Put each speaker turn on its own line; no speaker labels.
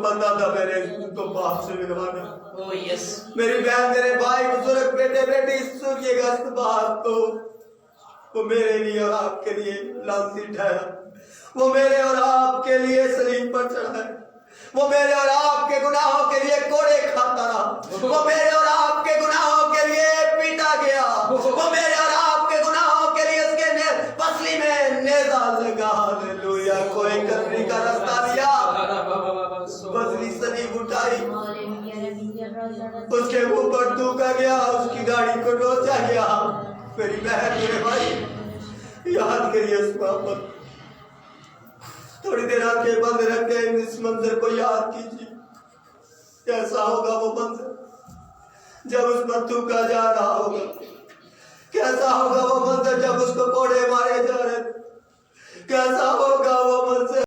بندہ تھا میں نے ان کو باپ سے ملوانا.
yes.
میری بہن میرے بھائی بزرگ بیٹے بیٹی سنیے گا اس بات کو. وہ میرے لیے اور آپ کے لیے لانسی ٹھہرا. وہ میرے اور آپ کے لیے صلیب پر چڑھا ہے. وہ میرے اور آپ کے گناہوں کے لیے کوڑے کھاتا رہا. وہ میرے اور آپ کے گناہوں کے لیے پیٹا گیا. وہ میرے اور آپ کے گناہوں کے لیے اس کے پسلی میں نیزہ لگا. ہاللویا. کوئی کرنے کا راستہ لیا, پسلی صلیب اٹھائی, اس کے منہ پر تھوکا گیا, اس کی داڑھی کو نوچا گیا. میری بہن میرے بھائی یاد کریے اس محبت. تھوڑی دیر آنکھیں بند رکھ کے اس منظر کو یاد کیجیے. کیسا ہوگا وہ منظر جب اس پر تھوکا جا رہا ہوگا. کیسا ہوگا وہ منظر جب اس کو کوڑے مارے جا رہے. کیسا ہوگا وہ منظر